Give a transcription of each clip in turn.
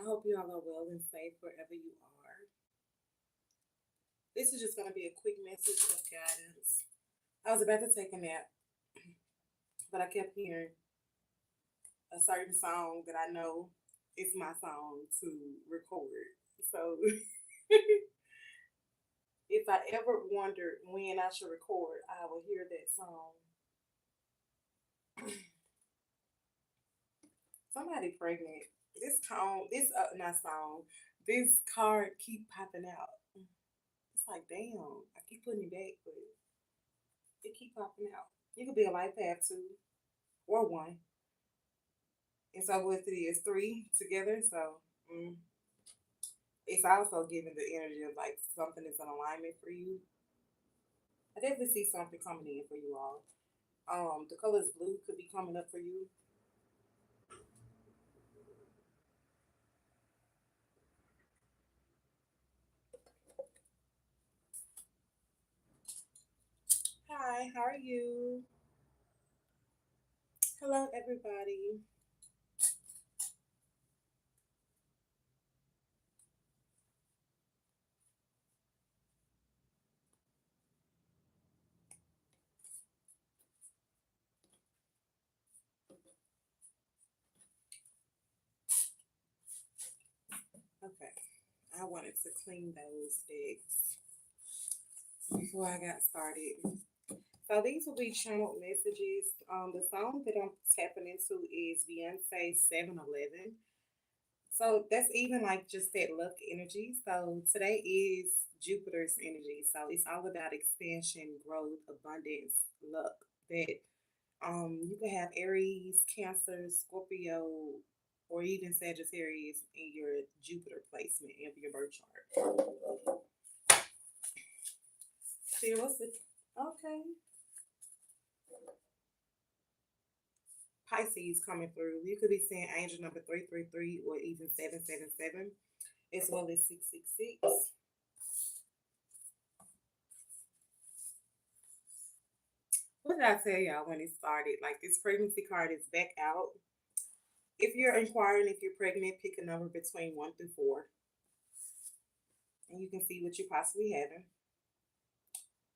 hope you all are well and safe wherever you are. This is just going to be a quick message of guidance. I was about to take a nap, but I kept hearing a certain song that I know is my song to record. So if I ever wondered when I should record, I will hear that song. Somebody pregnant. Not song. This card keep popping out. It's like, damn, I keep putting it back, but it keep popping out. You could be a life path two or one. And so what it is, three together. So it's also giving the energy of like something is in alignment for you. I definitely see something coming in for you all. The colors blue could be coming up for you. Hi, how are you? Hello, everybody. Okay, I wanted to clean those decks before I got started. So these will be channeled messages. The song that I'm tapping into is Beyonce 711. So that's even like just that luck energy. So today is Jupiter's energy. So it's all about expansion, growth, abundance, luck. That you can have Aries, Cancer, Scorpio, or even Sagittarius in your Jupiter placement of your birth chart. See what's the okay. Pisces coming through. You could be seeing angel number 333 or even 777 as well as 666. What did I tell y'all when it started? Like this pregnancy card is back out. If you're inquiring if you're pregnant, pick a number between 1 through 4, and you can see what you're possibly having.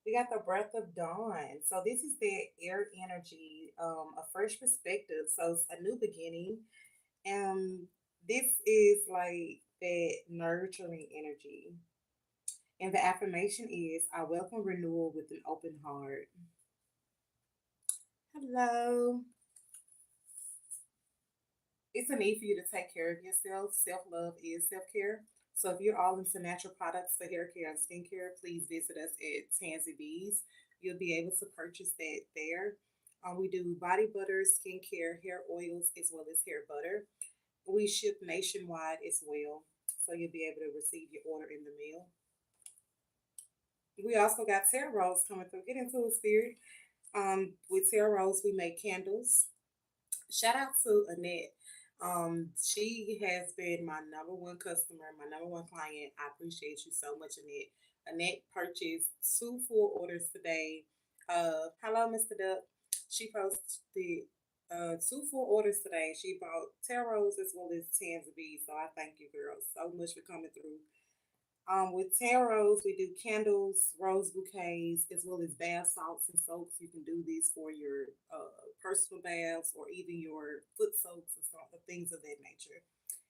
We got the breath of dawn. So this is the air energy, a fresh perspective. So it's a new beginning. This is like that nurturing energy. And the affirmation is I welcome renewal with an open heart. Hello. It's a need for you to take care of yourself. Self love is self care. So if you're all into natural products for hair care and skincare, please visit us at Tansy Bees. You'll be able to purchase that there. We do body butter, skincare, hair oils, as well as hair butter. We ship nationwide as well. So you'll be able to receive your order in the mail. We also got Tarot Rose coming through. Get into it, Spirit. With Tarot Rose, we make candles. Shout out to Annette. She has been my number one customer, my number one client. I appreciate you so much, Annette. Annette purchased two full orders today. Hello, Mr. Duck. She posted two full orders today. She bought tarots as well as tens of bees. So I thank you, girls, so much for coming through. With tarots, we do candles, rose bouquets, as well as bath salts and soaps. You can do these for your personal baths or even your foot soaks and stuff, things of that nature.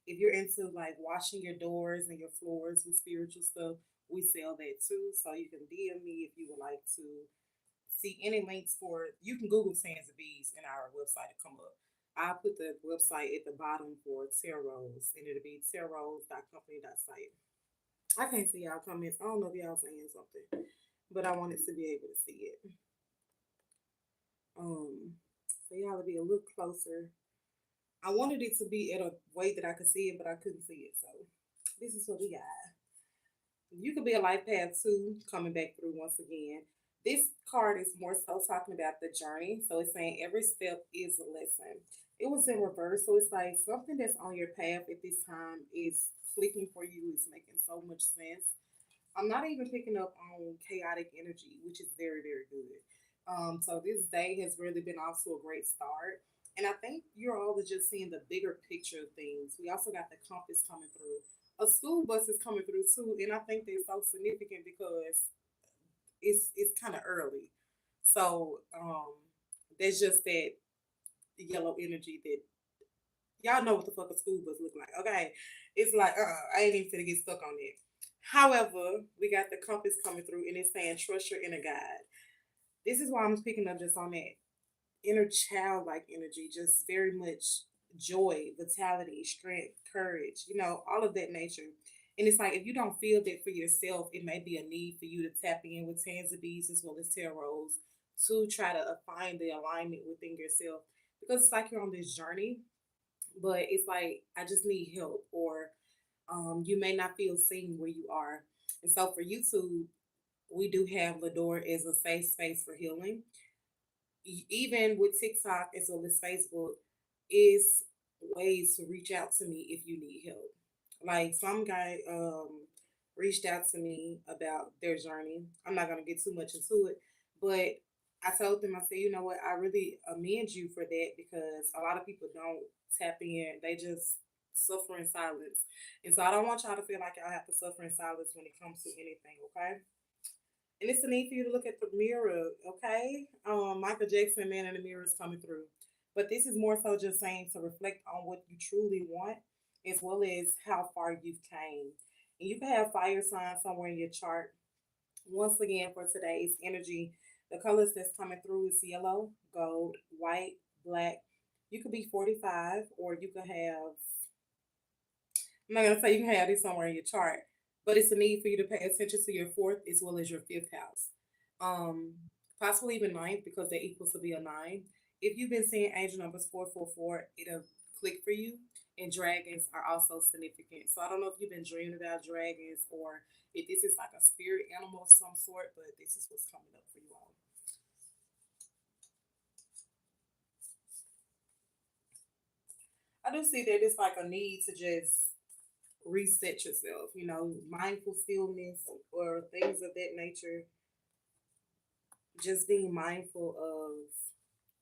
If you're into like washing your doors and your floors with spiritual stuff, we sell that too. So you can DM me if you would like to see any links for. You can Google Sands of Bees in our website to come up. I'll put the website at the bottom for tarots, and it'll be tarots.company.site. I can't see y'all comments. I don't know if y'all saying something, but I wanted to be able to see it. Um, so y'all to be a little closer. I wanted it to be at a way that I could see it, but I couldn't see it. So this is what we got. You could be a life path too, coming back through once again. This card is more so talking about the journey. So it's saying every step is a lesson. It was in reverse. So it's like something that's on your path at this time is clicking for you, is making so much sense. I'm not even picking up on chaotic energy, which is very, very good. So this day has really been off to a great start. And I think you're all just seeing the bigger picture of things. We also got the compass coming through. A school bus is coming through too, and I think they're so significant because it's kind of early. So there's just that yellow energy that y'all know what the fuck a school bus look like. Okay, it's like I ain't even finna get stuck on it. However, we got the compass coming through, and it's saying trust your inner guide. This is why I'm picking up just on that inner childlike energy, just very much joy, vitality, strength, courage, all of that nature. And it's like if you don't feel that for yourself, it may be a need for you to tap in with Tanza bees as well as tarots to try to find the alignment within yourself. Because it's like you're on this journey, but it's like I just need help, or you may not feel seen where you are. And so for YouTube, we do have Lador as a safe space for healing. Even with TikTok as well as Facebook, is ways to reach out to me if you need help. Like some guy reached out to me about their journey. I'm not gonna get too much into it, but I told them, I said, you know what, I really commend you for that because a lot of people don't tap in. They just suffer in silence. And so I don't want y'all to feel like y'all have to suffer in silence when it comes to anything, okay? And it's a need for you to look at the mirror, okay? Michael Jackson, Man in the Mirror is coming through. But this is more so just saying to reflect on what you truly want as well as how far you've came. And you can have fire signs somewhere in your chart. Once again, for today's energy, the colors that's coming through is yellow, gold, white, black. You could be 45, or you could have, I'm not going to say you can have this somewhere in your chart, but it's a need for you to pay attention to your fourth as well as your fifth house. Um, Possibly even ninth because that equals to be a nine. If you've been seeing angel numbers 444, it'll click for you. And dragons are also significant. So I don't know if you've been dreaming about dragons or if this is like a spirit animal of some sort, but this is what's coming up for you all. I do see that it's like a need to just reset yourself, mindful stillness or things of that nature. Just being mindful of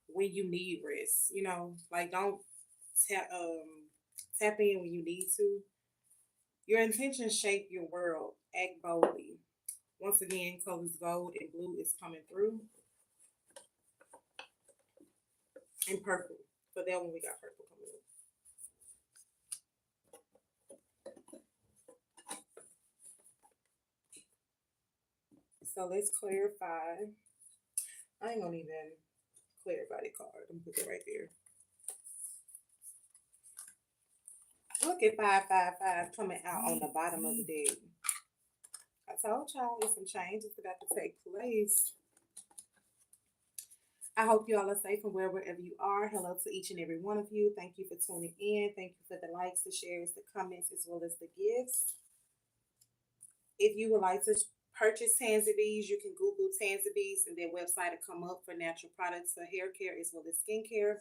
when you need rest, like don't tap in when you need to. Your intentions shape your world. Act boldly. Once again, colors gold and blue is coming through, and purple. For that one, we got purple coming in. So let's clarify. I ain't gonna even clarify the card. I'm gonna put it right there. Look at 555 coming out on the bottom of the deck. I told y'all there's some changes about to take place. I hope you all are safe and well wherever you are. Hello to each and every one of you. Thank you for tuning in. Thank you for the likes, the shares, the comments, as well as the gifts. If you would like to purchase Tanzabes, you can Google Tanzabes and their website will come up for natural products for hair care as well as skincare.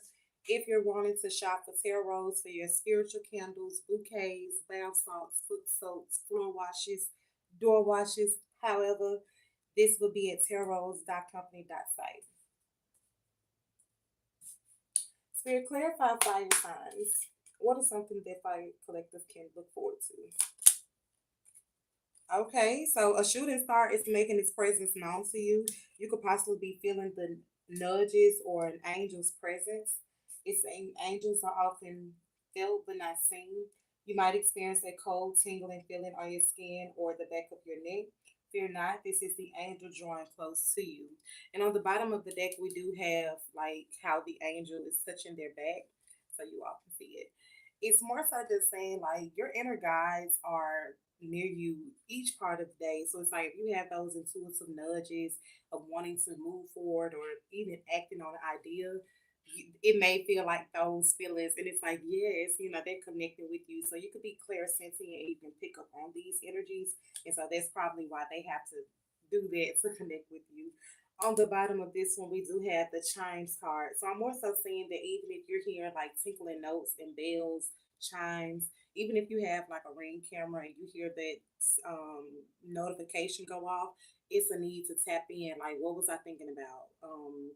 If you're wanting to shop for tarots for your spiritual candles, bouquets, bath salts, foot soaps, floor washes, door washes, however, this will be at tarots.company.site. Spirit, clarify fire signs. What is something that fire collective can look forward to? Okay, so a shooting star is making its presence known to you. You could possibly be feeling the nudges or an angel's presence. It's saying angels are often felt but not seen. You might experience a cold, tingling feeling on your skin or the back of your neck. Fear not, this is the angel drawing close to you. And on the bottom of the deck, we do have like how the angel is touching their back, so you all can see it. It's more so just saying like your inner guides are near you each part of the day. So it's like if you have those intuitive nudges of wanting to move forward or even acting on an idea, it may feel like those feelings, and it's like yes, they're connecting with you, so you could be clairsentient and you can pick up on these energies, and so that's probably why they have to do that to connect with you. On the bottom of this one, we do have the chimes card. So I'm more so saying that even if you're hearing like tinkling notes and bells, chimes, even if you have like a ring camera and you hear that um, notification go off, it's a need to tap in. Like, what was I thinking about?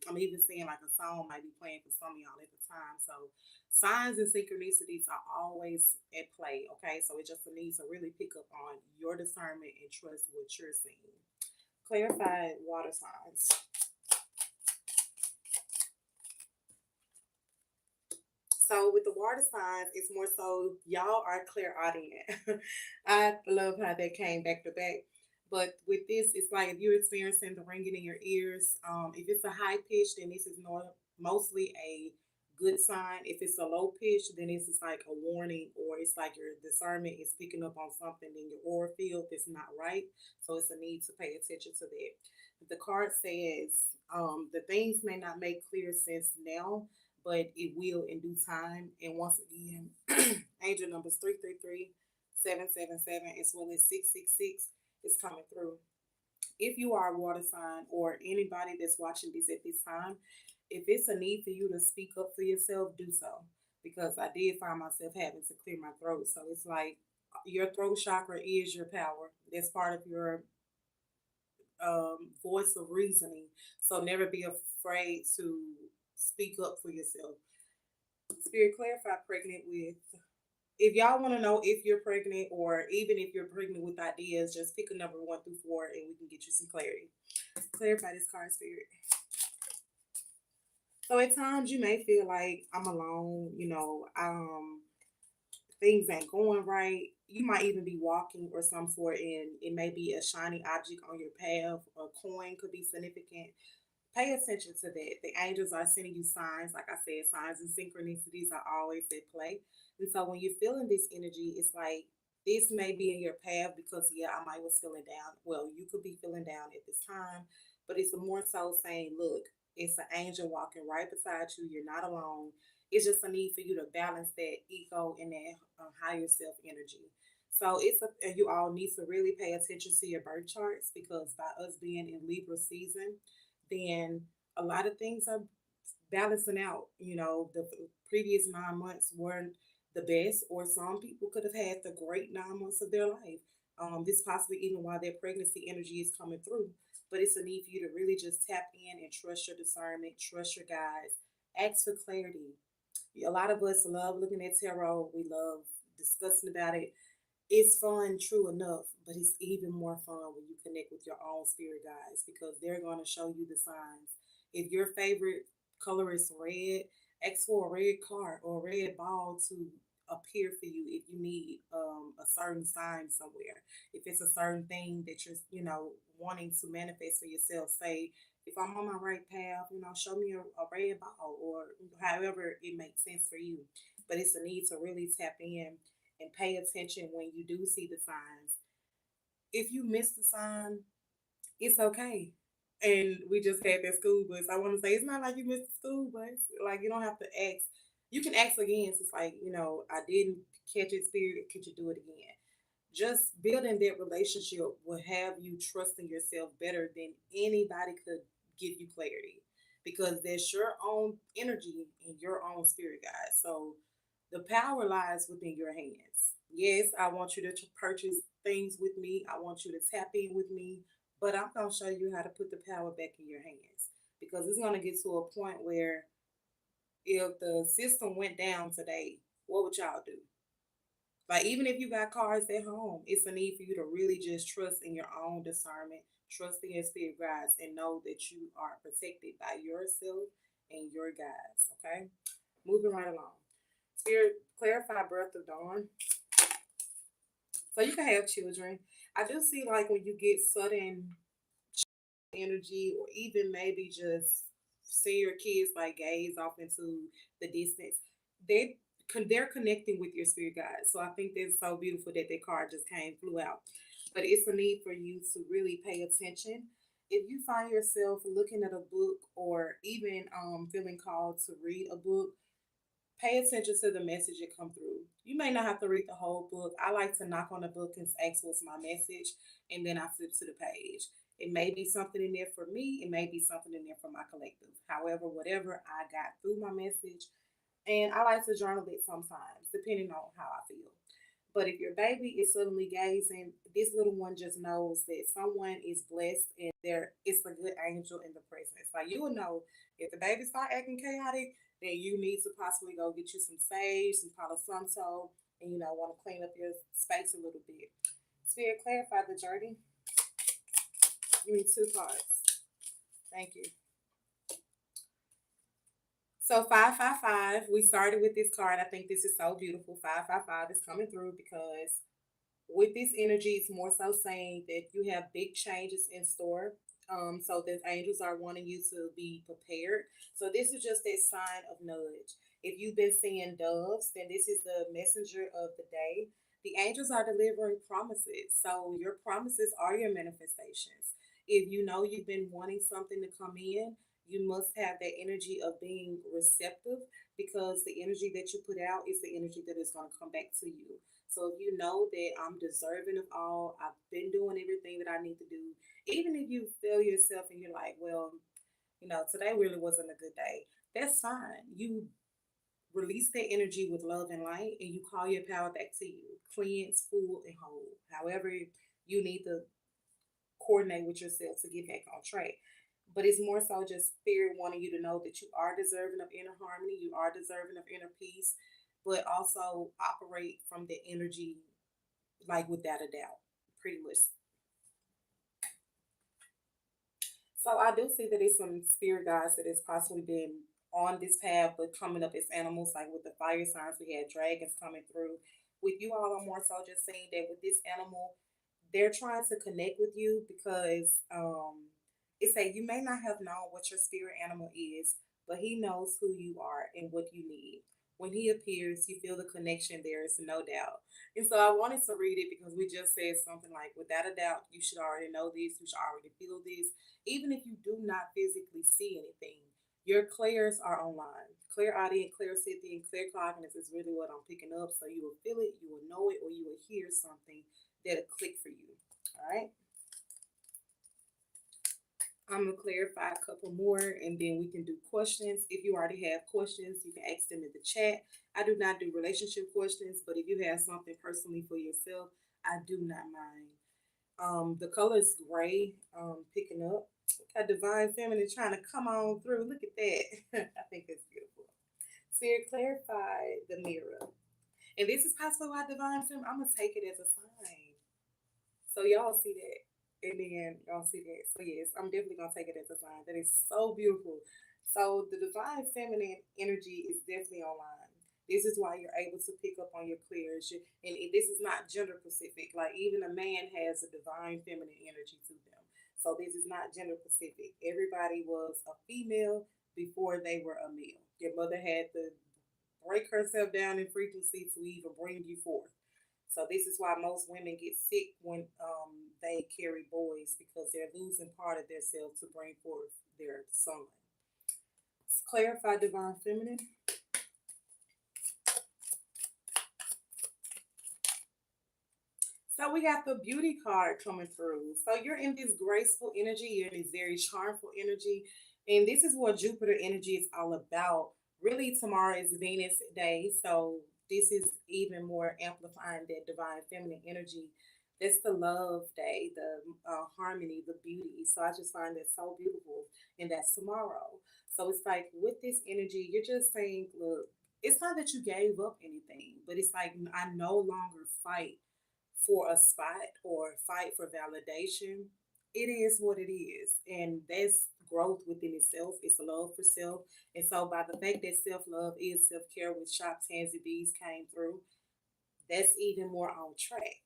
I'm even seeing like a song might be playing for some of y'all at the time. So signs and synchronicities are always at play. Okay, so it's just a need to really pick up on your discernment and trust what you're seeing. Clarified water signs. So with the water signs, it's more so y'all are clairaudient. I love how that came back to back. But with this, it's like if you're experiencing the ringing in your ears, if it's a high pitch, then this is mostly a good sign. If it's a low pitch, then it's just like a warning, or it's like your discernment is picking up on something in your aura field that's not right. So it's a need to pay attention to that. The card says the things may not make clear sense now, but it will in due time. And once again, angel numbers 333, 777, as well as 666 is coming through. If you are a water sign or anybody that's watching this at this time, if it's a need for you to speak up for yourself, do so. Because I did find myself having to clear my throat. So it's like your throat chakra is your power. That's part of your voice of reasoning. So never be afraid to speak up for yourself. Spirit, clarify pregnant with. If y'all want to know if you're pregnant or even if you're pregnant with ideas, just pick a number 1 through 4 and we can get you some clarity. Clarify this card, Spirit. So at times you may feel like I'm alone, things ain't going right. You might even be walking or some sort and it may be a shiny object on your path. A coin could be significant. Pay attention to that. The angels are sending you signs. Like I said, signs and synchronicities are always at play. And so when you're feeling this energy, it's like this may be in your path because, yeah, I might was feeling down. Well, you could be feeling down at this time, but it's more so saying, look, it's an angel walking right beside you. You're not alone. It's just a need for you to balance that ego and that higher self energy. So you all need to really pay attention to your birth charts because by us being in Libra season, then a lot of things are balancing out. The previous 9 months weren't the best, or some people could have had the great 9 months of their life. This possibly even while their pregnancy energy is coming through. But it's a need for you to really just tap in and trust your discernment, trust your guides, ask for clarity. A lot of us love looking at tarot. We love discussing about it. It's fun, true enough, but it's even more fun when you connect with your own spirit guides because they're going to show you the signs. If your favorite color is red, ask for a red card or a red ball to appear for you if you need a certain sign somewhere. If it's a certain thing that you're, wanting to manifest for yourself, say, if I'm on my right path, show me a red ball or however it makes sense for you. But it's a need to really tap in and pay attention when you do see the signs. If you miss the sign, it's okay. And we just had that school bus. I want to say it's not like you missed the school bus. Like you don't have to ask. You can ask again. So it's like I didn't catch it, spirit. Could you do it again? Just building that relationship will have you trusting yourself better than anybody could give you clarity because that's your own energy and your own spirit guide. So the power lies within your hands. Yes, I want you to purchase things with me. I want you to tap in with me, but I'm going to show you how to put the power back in your hands because it's going to get to a point where if the system went down today, what would y'all do? Like even if you got cars at home, it's a need for you to really just trust in your own discernment, trust in your spirit guides, and know that you are protected by yourself and your guides. Okay, moving right along. Spirit, clarify breath of dawn. So you can have children. I just see like when you get sudden energy, or even maybe just see your kids like gaze off into the distance. They they're connecting with your spirit guides. So I think that's so beautiful that that card just came flew out. But it's a need for you to really pay attention. If you find yourself looking at a book or even feeling called to read a book, pay attention to the message that come through. You may not have to read the whole book. I like to knock on the book and ask what's my message, and then I flip to the page. It may be something in there for me. It may be something in there for my collective. However, whatever I got through my message, and I like to journal it sometimes, depending on how I feel. But if your baby is suddenly gazing, this little one just knows that someone is blessed and there is a good angel in the presence. Like you will know if the baby start acting chaotic, then you need to possibly go get you some sage, some Palo Santo, and want to clean up your space a little bit. Spirit, clarify the journey. Give me two cards. Thank you. So 555, we started with this card. I think this is so beautiful. 555 is coming through because with this energy, it's more so saying that you have big changes in store. So the angels are wanting you to be prepared. So this is just that sign of nudge. If you've been seeing doves, then this is the messenger of the day. The angels are delivering promises. So your promises are your manifestations. If you know you've been wanting something to come in, you must have that energy of being receptive because the energy that you put out is the energy that is going to come back to you. So if you know that I'm deserving of all, I've been doing everything that I need to do, even if you feel yourself and you're like, well, today really wasn't a good day, that's fine. You release that energy with love and light and you call your power back to you, cleansed, full, and whole. However, you need to coordinate with yourself to get back on track. But it's more so just spirit wanting you to know that you are deserving of inner harmony, you are deserving of inner peace, but also operate from the energy like without a doubt, pretty much. So I do see that it's some spirit guides that has possibly been on this path, but coming up as animals, like with the fire signs, we had dragons coming through. With you all, I'm more so just saying that with this animal, they're trying to connect with you because it's like you may not have known what your spirit animal is, but he knows who you are and what you need. When he appears, you feel the connection there is no doubt. And so I wanted to read it because we just said something like, without a doubt, you should already know this, you should already feel this, even if you do not physically see anything. Your clairs are online. Clear audience, clear city, and clear cognitive is really what I'm picking up. So you will feel it, you will know it, or you will hear something that'll click for you. All right. I'm gonna clarify a couple more and then we can do questions. If you already have questions, you can ask them in the chat. I do not do relationship questions, but if you have something personally for yourself, I do not mind. The color is gray, picking up. Got divine feminine trying to come on through. Look at that. I think it's beautiful. Spirit clarify the mirror. And this is possibly why divine feminine, I'm gonna take it as a sign. So y'all see that. And then y'all see that. So yes, I'm definitely gonna take it as a sign. That is so beautiful. So the divine feminine energy is definitely online. This is why you're able to pick up on your clears. And this is not gender specific. Like even a man has a divine feminine energy to them. So this is not gender specific. Everybody was a female before they were a male. Your mother had to break herself down in frequency to even bring you forth. So this is why most women get sick when they carry boys because they're losing part of their self to bring forth their son. Clarify divine feminine. So we got the beauty card coming through. So you're in this graceful energy, you're in this very charmful energy, and this is what Jupiter energy is all about. Really, tomorrow is Venus day, so this is even more amplifying that divine feminine energy. That's the love day, the harmony, the beauty. So I just find that so beautiful, and that's tomorrow. So it's like with this energy, you're just saying, look, it's not that you gave up anything, but it's like I no longer fight for a spot or fight for validation. It is what it is. And that's growth within itself. It's love for self. And so by the fact that self love is self care, with Shop Tansy Bees came through, that's even more on track.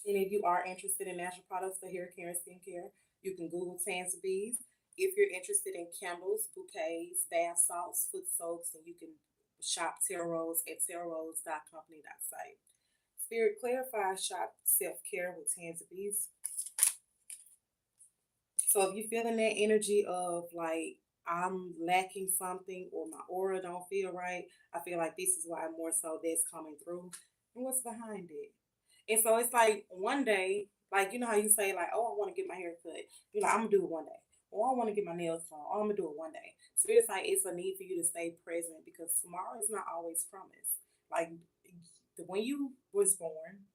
And if you are interested in natural products for hair care and skincare, you can Google Tansy Bees. If you're interested in candles, bouquets, bath salts, foot soaks, then you can shop Tarot Rose at tarotrose.company.site. Spirit clarify shop self care with Tansy Bees. So if you're feeling that energy of like I'm lacking something or my aura don't feel right, I feel like this is why more so that's coming through. And what's behind it? And so it's like one day, like you know how you say like, oh, I want to get my hair cut. You're like, I'm gonna do it one day. Or I want to get my nails done. Or I'm gonna do it one day. So it's like it's a need for you to stay present because tomorrow is not always promised. Like when you was born,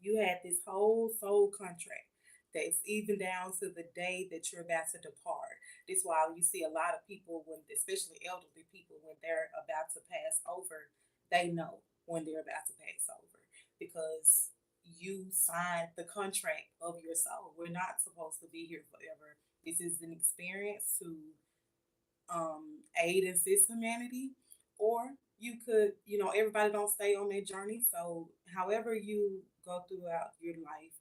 you had this whole soul contract that's even down to the day that you're about to depart. This is why you see a lot of people when, especially elderly people, when they're about to pass over, they know when they're about to pass over because you signed the contract of your soul. We're not supposed to be here forever. This is an experience to aid and assist humanity, or you could, you know, everybody don't stay on their journey. So, however you go throughout your life,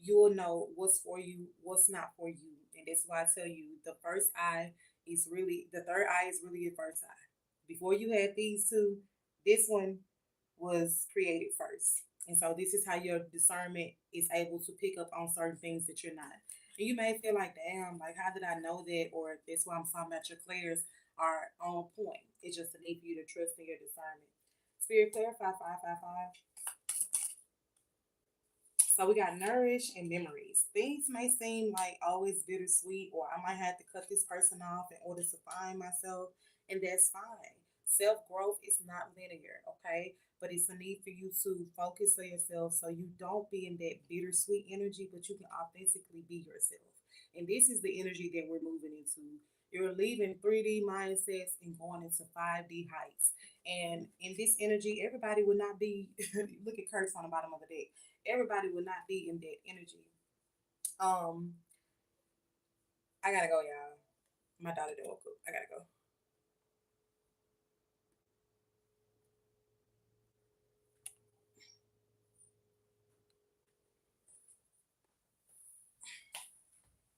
you will know what's for you, what's not for you, and that's why I tell you the first eye is really the third eye is really your first eye. Before you had these two, this one was created first. And so this is how your discernment is able to pick up on certain things that you're not. And you may feel like, damn, like how did I know that? Or that's why I'm talking about your clairs are on point. It's just a need for you to trust in your discernment. Spirit clarify 555. So we got nourish and memories. Things may seem like always bittersweet, or I might have to cut this person off in order to find myself, and that's fine. Self growth is not linear, okay? But it's a need for you to focus on yourself so you don't be in that bittersweet energy, but you can authentically be yourself. And this is the energy that we're moving into. You're leaving 3D mindsets and going into 5D heights. And in this energy, everybody would not be, look at Curse on the bottom of the deck, everybody will not be in that energy. Um, I gotta go, y'all. My daughter didn't woke up. I gotta go.